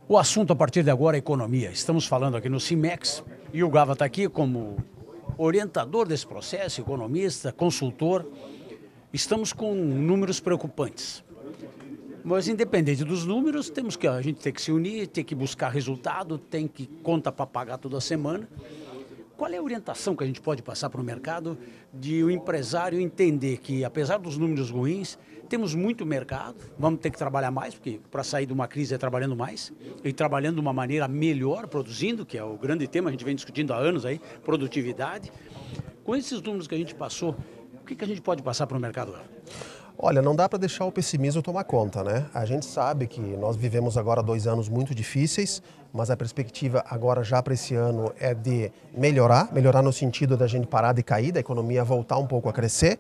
O assunto a partir de agora é economia. Estamos falando aqui no CIMEX e o Gava está aqui como orientador desse processo, economista, consultor. Estamos com números preocupantes. Mas independente dos números, a gente tem que se unir, tem que buscar resultado, tem que conta para pagar toda semana. Qual é a orientação que a gente pode passar para o mercado de o empresário entender que, apesar dos números ruins, temos muito mercado, vamos ter que trabalhar mais, porque para sair de uma crise é trabalhando mais, e trabalhando de uma maneira melhor, produzindo, que é o grande tema, a gente vem discutindo há anos aí, produtividade. Com esses números que a gente passou, o que a gente pode passar para o mercado? Olha, não dá para deixar o pessimismo tomar conta, né? A gente sabe que nós vivemos agora 2 anos muito difíceis, mas a perspectiva agora já para esse ano é de melhorar no sentido da gente parar de cair, da economia voltar um pouco a crescer.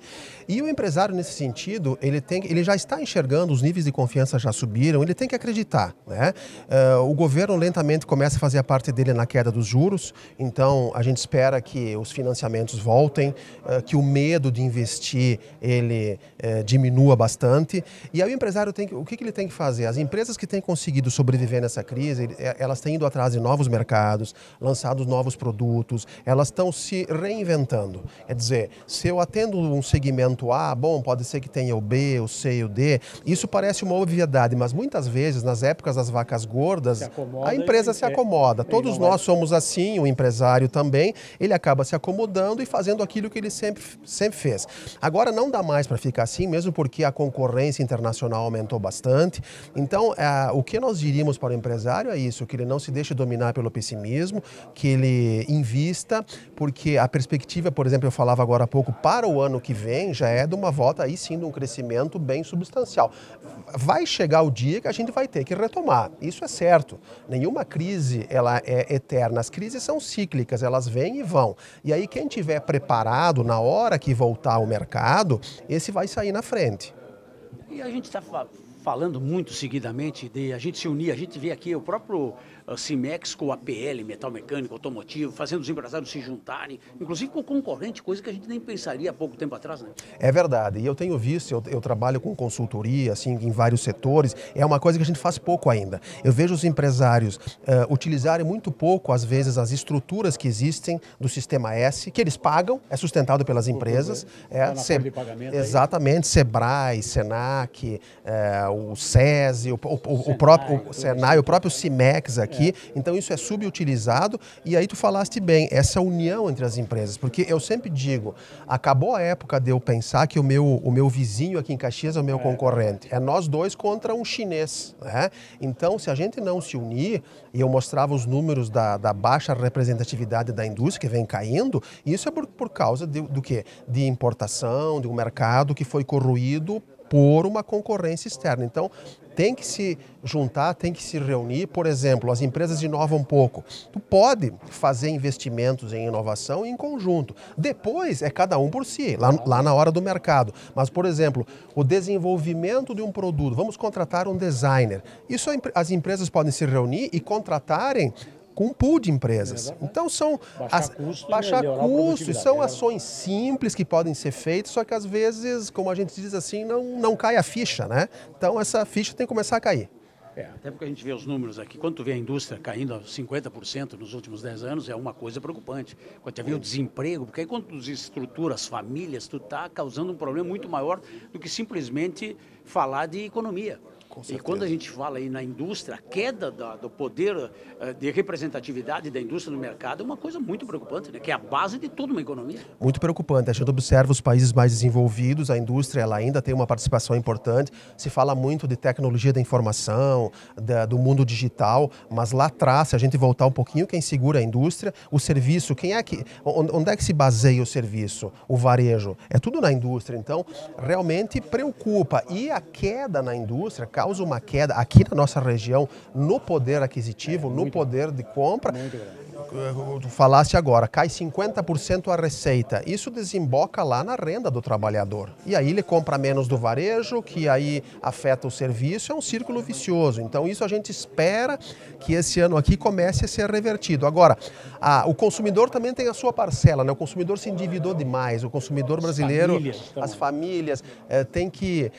E o empresário nesse sentido, ele já está enxergando, os níveis de confiança já subiram, ele tem que acreditar, né? O governo lentamente começa a fazer a parte dele na queda dos juros, então a gente espera que os financiamentos voltem, que o medo de investir ele diminua bastante. E aí o empresário o que ele tem que fazer? As empresas que têm conseguido sobreviver nessa crise, elas têm ido atrás de novos mercados, lançado novos produtos, elas estão se reinventando. Quer dizer, se eu atendo um segmento A, bom, pode ser que tenha o B, o C e o D. Isso parece uma obviedade, mas muitas vezes, nas épocas das vacas gordas, a empresa se acomoda. Todos nós somos assim, o empresário também, ele acaba se acomodando e fazendo aquilo que ele sempre fez. Agora não dá mais para ficar assim, mesmo porque a concorrência internacional aumentou bastante. Então, o que nós diríamos para o empresário é isso, que ele não se deixe dominar pelo pessimismo, que ele invista, porque a perspectiva, por exemplo, eu falava agora há pouco, para o ano que vem, já é de uma volta, aí sim, de um crescimento bem substancial. Vai chegar o dia que a gente vai ter que retomar, isso é certo. Nenhuma crise ela é eterna, as crises são cíclicas, elas vêm e vão. E aí quem estiver preparado na hora que voltar ao mercado, esse vai sair na frente. E a gente está falando muito seguidamente de a gente se unir, a gente vê aqui o próprio CIMEX com o APL, metal mecânico, automotivo, fazendo os empresários se juntarem, inclusive com concorrente, coisa que a gente nem pensaria há pouco tempo atrás, né? É verdade, e eu tenho visto, eu trabalho com consultoria, assim, em vários setores, é uma coisa que a gente faz pouco ainda. Eu vejo os empresários utilizarem muito pouco, às vezes, as estruturas que existem do Sistema S, que eles pagam, é sustentado pelas empresas. Exatamente, Sebrae, Senac, o SESI, o próprio Senai, o próprio CIMEX aqui. Então isso é subutilizado e aí tu falaste bem, essa união entre as empresas, porque eu sempre digo, acabou a época de eu pensar que o meu vizinho aqui em Caxias é o meu concorrente, é nós dois contra um chinês, né? Então se a gente não se unir, e eu mostrava os números da baixa representatividade da indústria que vem caindo, isso é por causa do quê? De importação, de um mercado que foi corroído por uma concorrência externa. Então, tem que se juntar, tem que se reunir. Por exemplo, as empresas inovam um pouco. Tu pode fazer investimentos em inovação em conjunto. Depois, é cada um por si, lá na hora do mercado. Mas, por exemplo, o desenvolvimento de um produto, vamos contratar um designer. Isso as empresas podem se reunir e contratarem com um pool de empresas. Então são baixar custo, são ações simples que podem ser feitas, só que às vezes, como a gente diz assim, não cai a ficha, né? Então essa ficha tem que começar a cair. Até porque a gente vê os números aqui, quando tu vê a indústria caindo a 50% nos últimos 10 anos, é uma coisa preocupante. Quando tu vê o desemprego, porque aí quando tu desestrutura as famílias, tu está causando um problema muito maior do que simplesmente falar de economia. E quando a gente fala aí na indústria, a queda do poder de representatividade da indústria no mercado é uma coisa muito preocupante, né? Que é a base de toda uma economia. Muito preocupante. A gente observa os países mais desenvolvidos, a indústria ela ainda tem uma participação importante. Se fala muito de tecnologia da informação, do mundo digital, mas lá atrás, se a gente voltar um pouquinho, quem segura a indústria, o serviço, onde é que se baseia o serviço? O varejo. É tudo na indústria. Então, realmente preocupa. E a queda na indústria causa uma queda aqui na nossa região no poder aquisitivo, no poder de compra. tu falaste agora, cai 50% a receita. Isso desemboca lá na renda do trabalhador. E aí ele compra menos do varejo, que aí afeta o serviço, é um círculo vicioso. Então isso a gente espera que esse ano aqui comece a ser revertido. Agora, o consumidor também tem a sua parcela, né? O consumidor se endividou demais, o consumidor brasileiro, as famílias,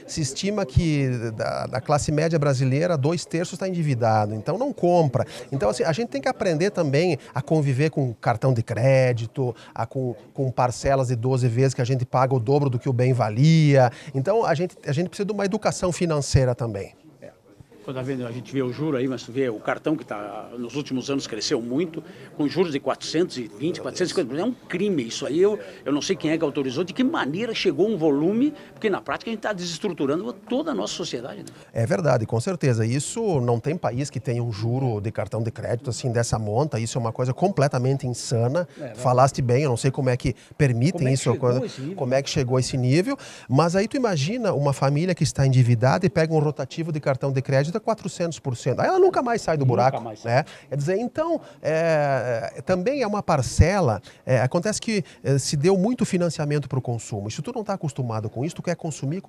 se estima que da classe média brasileira, 2/3 está endividado, então não compra. Então assim, a gente tem que aprender também a conviver com cartão de crédito, com parcelas de 12 vezes que a gente paga o dobro do que o bem valia. Então a gente precisa de uma educação financeira também. Quando a gente vê o juro aí, mas tu vê o cartão que nos últimos anos cresceu muito, com juros de 420, 450%. É um crime isso aí. Eu não sei quem é que autorizou, de que maneira chegou um volume, porque na prática a gente está desestruturando toda a nossa sociedade. Né? É verdade, com certeza. Isso não tem país que tenha um juro de cartão de crédito assim dessa monta. Isso é uma coisa completamente insana. Falaste bem, eu não sei como é que permitem isso, como é que chegou a esse nível. Mas aí tu imagina uma família que está endividada e pega um rotativo de cartão de crédito 400%. Aí ela nunca mais sai do buraco. Né? Quer dizer, então, também é uma parcela. Acontece que se deu muito financiamento para o consumo. E se tu não está acostumado com isso, tu quer consumir.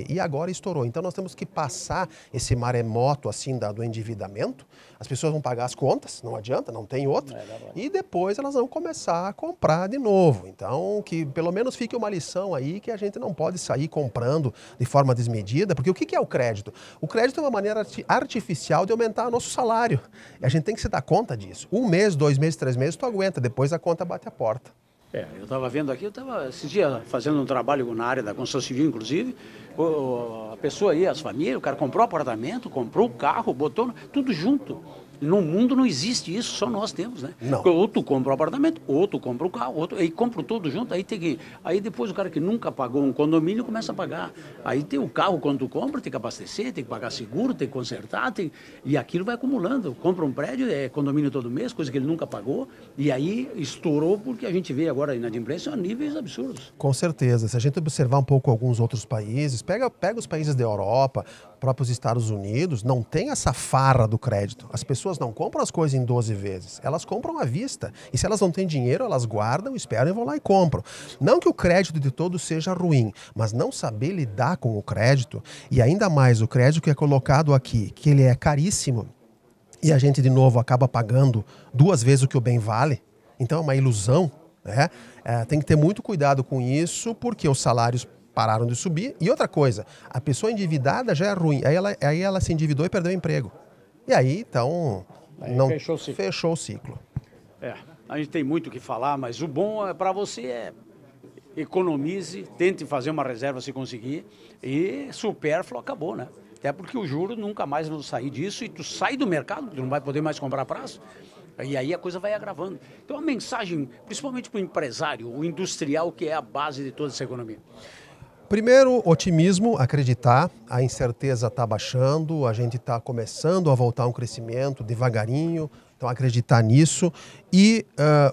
E agora estourou. Então, nós temos que passar esse maremoto assim, do endividamento. As pessoas vão pagar as contas, não adianta, não tem outra. E depois elas vão começar a comprar de novo. Então, que pelo menos fique uma lição aí que a gente não pode sair comprando de forma desmedida. Porque o que é o crédito? O crédito é uma maneira artificial de aumentar o nosso salário. E a gente tem que se dar conta disso. 1 mês, 2 meses, 3 meses, tu aguenta. Depois a conta bate a porta. Eu estava vendo aqui, eu estava esses dias fazendo um trabalho na área da construção civil, inclusive, a pessoa aí, as famílias, o cara comprou apartamento, comprou o carro, botou tudo junto. No mundo não existe isso, só nós temos, né? Não. Ou tu compra o apartamento, ou tu compra o carro, aí compra tudo junto, aí depois o cara que nunca pagou um condomínio começa a pagar. Aí tem o carro, quando tu compra, tem que abastecer, tem que pagar seguro, tem que consertar, e aquilo vai acumulando. Compra um prédio, é condomínio todo mês, coisa que ele nunca pagou, e aí estourou porque a gente vê agora a inadimplência a níveis absurdos. Com certeza. Se a gente observar um pouco alguns outros países, pega os países da Europa, próprios Estados Unidos, não tem essa farra do crédito. As pessoas não compram as coisas em 12 vezes, elas compram à vista. E se elas não têm dinheiro, elas guardam, esperam e vão lá e compram. Não que o crédito de todos seja ruim, mas não saber lidar com o crédito, e ainda mais o crédito que é colocado aqui, que ele é caríssimo, e a gente de novo acaba pagando 2 vezes o que o bem vale, então é uma ilusão, né? Tem que ter muito cuidado com isso, porque os salários pararam de subir. E outra coisa, a pessoa endividada já é ruim, aí ela se endividou e perdeu o emprego. E aí, então, fechou o ciclo. A gente tem muito o que falar, mas o bom para você economize, tente fazer uma reserva se conseguir, e supérfluo acabou, né? Até porque o juro nunca mais vai sair disso, e tu sai do mercado, tu não vai poder mais comprar prazo. E aí a coisa vai agravando. Então a mensagem, principalmente para o empresário, o industrial, que é a base de toda essa economia. Primeiro, otimismo, acreditar, a incerteza está baixando, a gente está começando a voltar a um crescimento devagarinho, então acreditar nisso e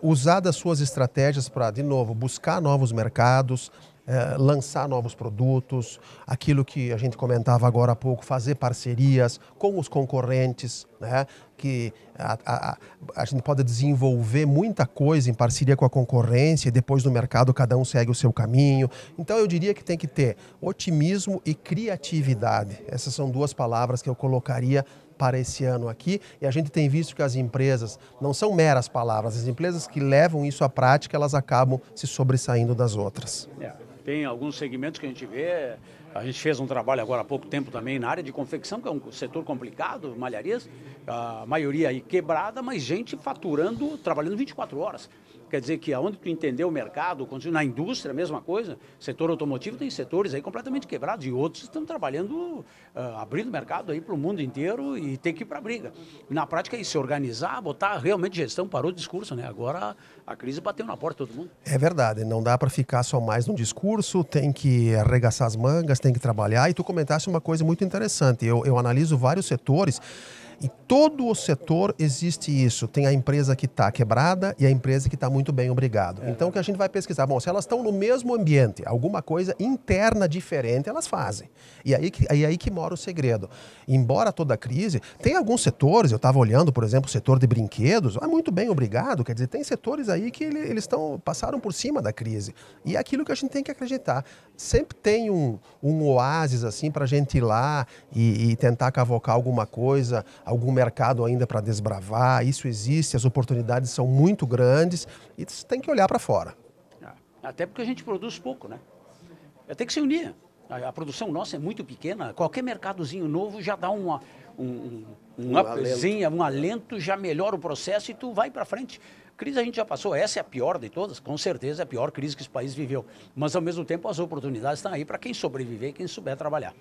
usar das suas estratégias para, de novo, buscar novos mercados, lançar novos produtos, aquilo que a gente comentava agora há pouco, fazer parcerias com os concorrentes, né? Que a gente pode desenvolver muita coisa em parceria com a concorrência e depois no mercado cada um segue o seu caminho. Então eu diria que tem que ter otimismo e criatividade. Essas são 2 palavras que eu colocaria para esse ano aqui, e a gente tem visto que as empresas não são meras palavras, as empresas que levam isso à prática, elas acabam se sobressaindo das outras. Tem alguns segmentos que a gente vê, a gente fez um trabalho agora há pouco tempo também na área de confecção, que é um setor complicado, malharias, a maioria aí quebrada, mas gente faturando, trabalhando 24 horas. Quer dizer que aonde tu entender o mercado, na indústria, a mesma coisa, setor automotivo tem setores aí completamente quebrados e outros estão trabalhando, abrindo mercado aí para o mundo inteiro e tem que ir para a briga. Na prática é se organizar, botar realmente gestão, parou o discurso, né? Agora a crise bateu na porta de todo mundo. É verdade, não dá para ficar só mais no discurso, tem que arregaçar as mangas, tem que trabalhar. E tu comentaste uma coisa muito interessante, eu analiso vários setores Em todo o setor existe isso. Tem a empresa que está quebrada e a empresa que está muito bem, obrigado. Então o que a gente vai pesquisar? Bom, se elas estão no mesmo ambiente, alguma coisa interna diferente elas fazem. E aí que mora o segredo. Embora toda a crise, tem alguns setores, eu estava olhando, por exemplo, o setor de brinquedos, muito bem, obrigado. Quer dizer, tem setores aí que eles passaram por cima da crise. E é aquilo que a gente tem que acreditar. Sempre tem um oásis assim para a gente ir lá e tentar cavocar alguma coisa, algum mercado ainda para desbravar. Isso existe, as oportunidades são muito grandes e você tem que olhar para fora. Até porque a gente produz pouco, né? Tem que se unir. A produção nossa é muito pequena. Qualquer mercadozinho novo já dá um alento, já melhora o processo e tu vai para frente. Crise a gente já passou, essa é a pior de todas, com certeza é a pior crise que esse país viveu. Mas ao mesmo tempo as oportunidades estão aí para quem sobreviver, quem souber trabalhar.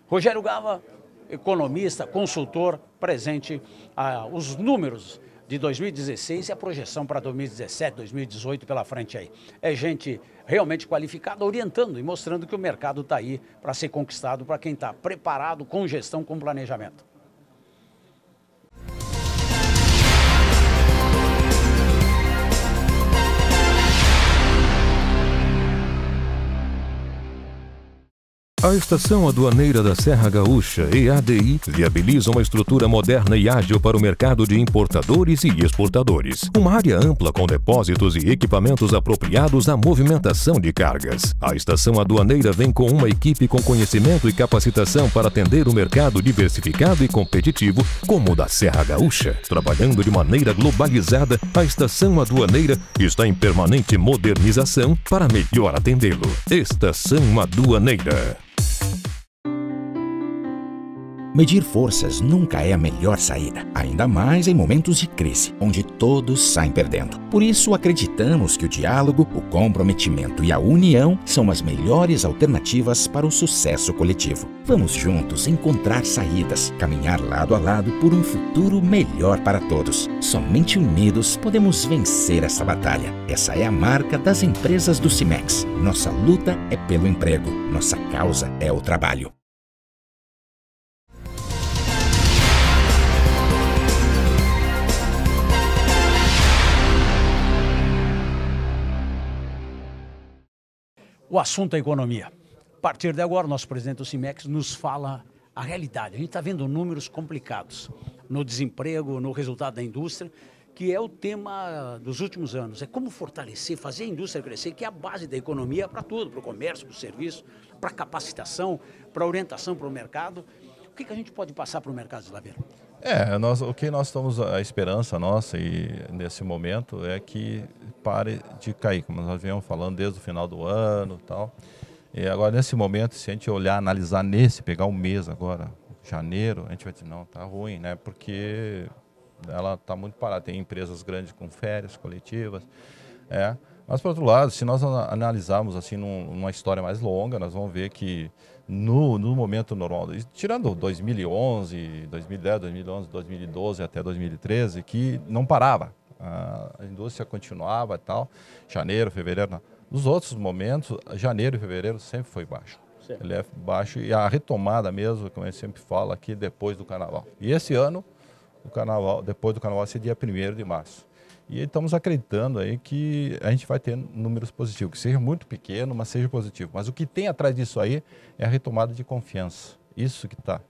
Rogério Gava, economista, consultor, presente. Os números de 2016 e a projeção para 2017, 2018 pela frente aí. É gente realmente qualificada, orientando e mostrando que o mercado está aí para ser conquistado para quem está preparado, com gestão, com planejamento. A Estação Aduaneira da Serra Gaúcha, EADI, viabiliza uma estrutura moderna e ágil para o mercado de importadores e exportadores. Uma área ampla com depósitos e equipamentos apropriados à movimentação de cargas. A Estação Aduaneira vem com uma equipe com conhecimento e capacitação para atender o mercado diversificado e competitivo como o da Serra Gaúcha. Trabalhando de maneira globalizada, a Estação Aduaneira está em permanente modernização para melhor atendê-lo. Estação Aduaneira. Medir forças nunca é a melhor saída, ainda mais em momentos de crise, onde todos saem perdendo. Por isso, acreditamos que o diálogo, o comprometimento e a união são as melhores alternativas para o sucesso coletivo. Vamos juntos encontrar saídas, caminhar lado a lado por um futuro melhor para todos. Somente unidos podemos vencer essa batalha. Essa é a marca das empresas do Cimex. Nossa luta é pelo emprego, nossa causa é o trabalho. O assunto é economia. A partir de agora, nosso presidente do Cimex nos fala a realidade. A gente está vendo números complicados no desemprego, no resultado da indústria, que é o tema dos últimos anos. É como fortalecer, fazer a indústria crescer, que é a base da economia para tudo, para o comércio, para o serviço, para a capacitação, para a orientação para o mercado. O que a gente pode passar para o mercado, Slaveiro? O que nós estamos, a esperança nossa e nesse momento é que pare de cair, como nós viemos falando desde o final do ano e tal. E agora, nesse momento, se a gente olhar, analisar pegar um mês agora, janeiro, a gente vai dizer, não, tá ruim, né? Porque ela está muito parada. Tem empresas grandes com férias coletivas, Mas, por outro lado, se nós analisarmos assim numa história mais longa, nós vamos ver que no momento normal, tirando 2011, 2010, 2011, 2012 até 2013, que não parava, a indústria continuava e tal, janeiro, fevereiro, não. Nos outros momentos, janeiro e fevereiro sempre foi baixo. Certo. Ele é baixo e a retomada mesmo, como eu sempre falo aqui, depois do carnaval. E esse ano, depois do carnaval, esse dia 1º de março. E estamos acreditando aí que a gente vai ter números positivos, que seja muito pequeno, mas seja positivo. Mas o que tem atrás disso aí é a retomada de confiança. Isso que está.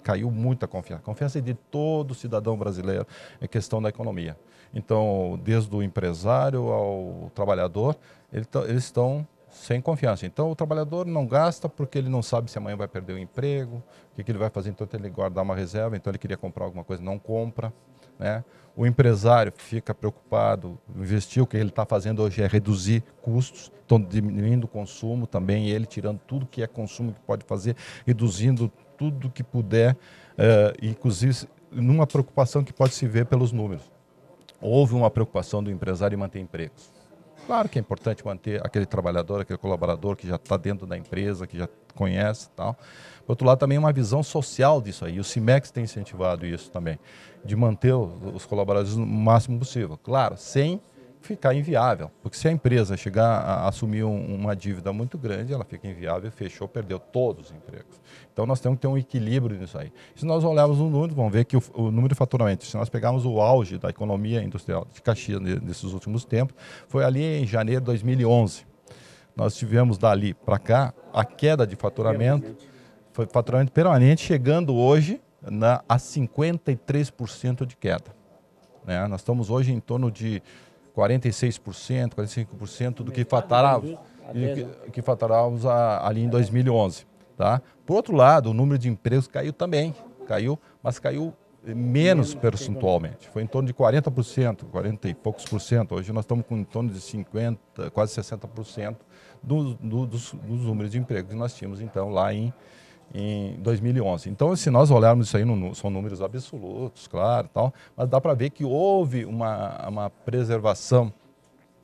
Caiu muita confiança. Confiança de todo cidadão brasileiro é questão da economia. Então, desde o empresário ao trabalhador, eles estão sem confiança. Então, o trabalhador não gasta porque ele não sabe se amanhã vai perder o emprego, o que ele vai fazer, então ele guarda uma reserva, então ele queria comprar alguma coisa, não compra. Né? O empresário fica preocupado, investir, o que ele está fazendo hoje é reduzir custos, estão diminuindo o consumo também, ele tirando tudo que é consumo que pode fazer, reduzindo tudo que puder, inclusive numa preocupação que pode se ver pelos números. Houve uma preocupação do empresário em manter empregos. Claro que é importante manter aquele trabalhador, aquele colaborador que já está dentro da empresa, que já conhece e tal. Por outro lado, também uma visão social disso aí. O Cimex tem incentivado isso também, de manter os colaboradores no máximo possível. Claro, sem ficar inviável, porque se a empresa chegar a assumir uma dívida muito grande, ela fica inviável, fechou, perdeu todos os empregos. Então nós temos que ter um equilíbrio nisso aí. Se nós olharmos o número, vamos ver que o número de faturamento, se nós pegarmos o auge da economia industrial de Caxias nesses últimos tempos, foi ali em janeiro de 2011. Nós tivemos dali para cá a queda de faturamento, foi faturamento permanente, chegando hoje a 53% de queda. Né? Nós estamos hoje em torno de 46%, 45% do que faturávamos ali em 2011. Tá? Por outro lado, o número de empregos caiu também, mas caiu menos percentualmente. Foi em torno de 40%, 40 e poucos por cento. Hoje nós estamos com em torno de 50%, quase 60% dos números de empregos que nós tínhamos então lá em 2011. Então, se nós olharmos isso aí, são números absolutos, claro, tal, mas dá para ver que houve uma preservação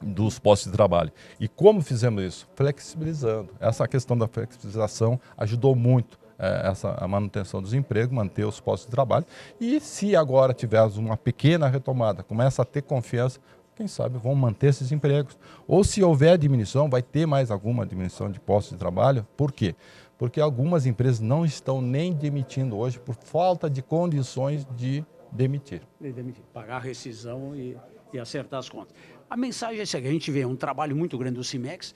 dos postos de trabalho. E como fizemos isso? Flexibilizando. Essa questão da flexibilização ajudou muito a manutenção dos empregos, manter os postos de trabalho. E se agora tivermos uma pequena retomada, começa a ter confiança, quem sabe vão manter esses empregos. Ou se houver diminuição, vai ter mais alguma diminuição de postos de trabalho. Por quê? Porque algumas empresas não estão nem demitindo hoje por falta de condições de demitir. Pagar a rescisão e acertar as contas. A mensagem é essa, que a gente vê um trabalho muito grande do CIMEX,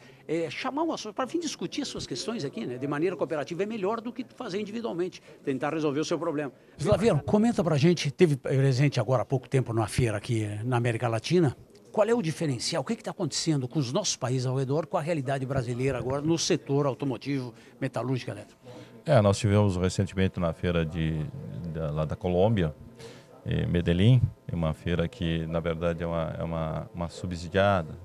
chamar o assunto para vir discutir as suas questões aqui, né, de maneira cooperativa, é melhor do que fazer individualmente, tentar resolver o seu problema. Slaviero, comenta para a gente, teve presente agora há pouco tempo numa feira aqui na América Latina, qual é o diferencial, o que está acontecendo com os nossos países ao redor, com a realidade brasileira agora no setor automotivo, metalúrgico e elétrico? Nós tivemos recentemente na feira lá da Colômbia, Medellín, uma feira que na verdade é uma subsidiada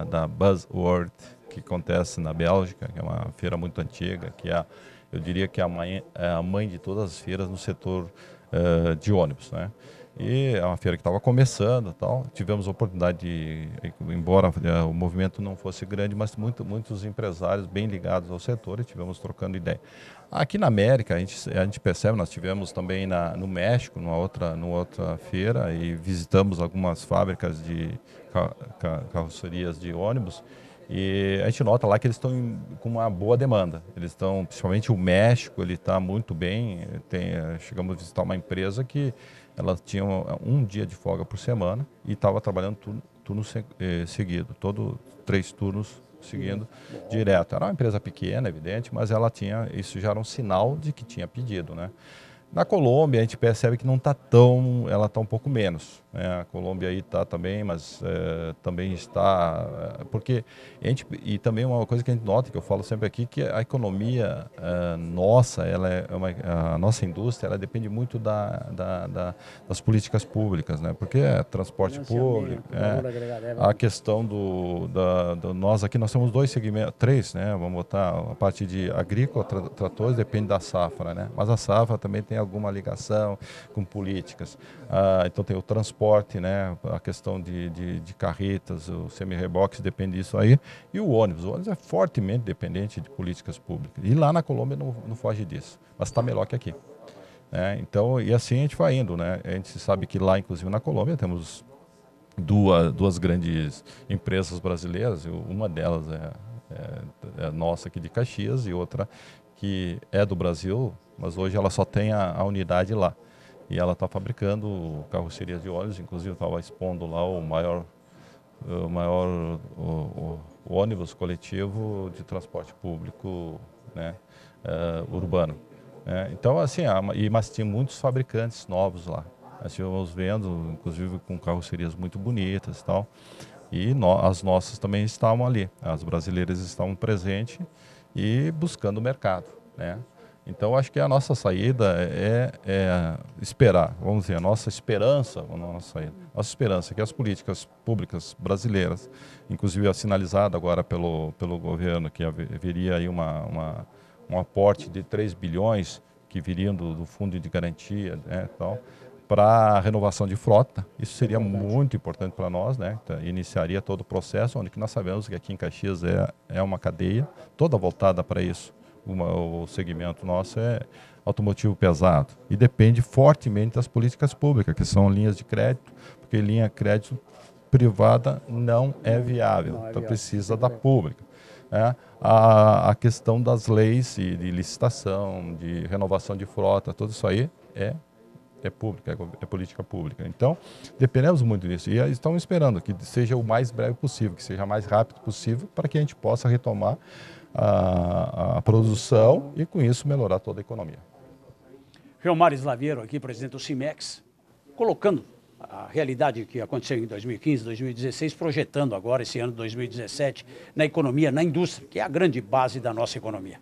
da Buzzworld, que acontece na Bélgica, que é uma feira muito antiga, que eu diria que é a mãe de todas as feiras no setor de ônibus, né? E é uma feira que estava começando, tal. Tivemos a oportunidade de, embora o movimento não fosse grande, mas muitos empresários bem ligados ao setor, e tivemos trocando ideia. Aqui na América, a gente percebe, nós tivemos também no México, numa outra feira, e visitamos algumas fábricas de carrocerias de ônibus, e a gente nota lá que eles estão com uma boa demanda. Eles estão, principalmente o México, ele está muito bem. Chegamos a visitar uma empresa que ela tinha um dia de folga por semana e estava trabalhando turno seguido, 3 turnos seguindo direto. Era uma empresa pequena, evidente, mas isso já era um sinal de que tinha pedido, né? Na Colômbia, a gente percebe que não está ela está um pouco menos, né? A Colômbia aí está também, mas também está, porque e também uma coisa que a gente nota, que eu falo sempre aqui, que a economia nossa, a nossa indústria, ela depende muito das políticas públicas, né? Porque transporte público, a questão nós aqui, nós temos 2 segmentos, 3, né? Vamos botar a parte de agrícola, tratores, depende da safra, né? Mas a safra também tem alguma ligação com políticas. Então tem o transporte, né? A questão de carretas, o semi-reboques, depende disso aí. E o ônibus é fortemente dependente de políticas públicas. E lá na Colômbia não foge disso, mas está melhor que aqui. Então, e assim a gente vai indo, né? A gente sabe que lá, inclusive na Colômbia, temos duas grandes empresas brasileiras, uma delas é nossa aqui de Caxias e outra que é do Brasil, mas hoje ela só tem a unidade lá. E ela está fabricando carrocerias de ônibus, inclusive estava expondo lá o maior ônibus coletivo de transporte público, né, urbano. Então, assim, mas tinha muitos fabricantes novos lá. Nós estivemos vendo, inclusive com carrocerias muito bonitas e tal. E as nossas também estavam ali. As brasileiras estavam presentes e buscando o mercado, né? Então, acho que a nossa saída é esperar, vamos dizer, a nossa esperança é que as políticas públicas brasileiras, inclusive sinalizada agora pelo governo, que haveria aí um aporte de 3 bilhões que viriam do fundo de garantia, né, tal, para a renovação de frota. Isso seria muito importante para nós, né? Então, iniciaria todo o processo, onde que nós sabemos que aqui em Caxias é uma cadeia toda voltada para isso. O segmento nosso é automotivo pesado e depende fortemente das políticas públicas, que são linhas de crédito, porque linha de crédito privada não é viável, então precisa da pública. A questão das leis de licitação, de renovação de frota, tudo isso aí é pública, é política pública. Então, dependemos muito disso. E estamos esperando que seja o mais breve possível, que seja o mais rápido possível, para que a gente possa retomar a produção e, com isso, melhorar toda a economia. Gilmar Slaviero aqui, presidente do CIMEX, colocando a realidade que aconteceu em 2015, 2016, projetando agora esse ano de 2017 na economia, na indústria, que é a grande base da nossa economia.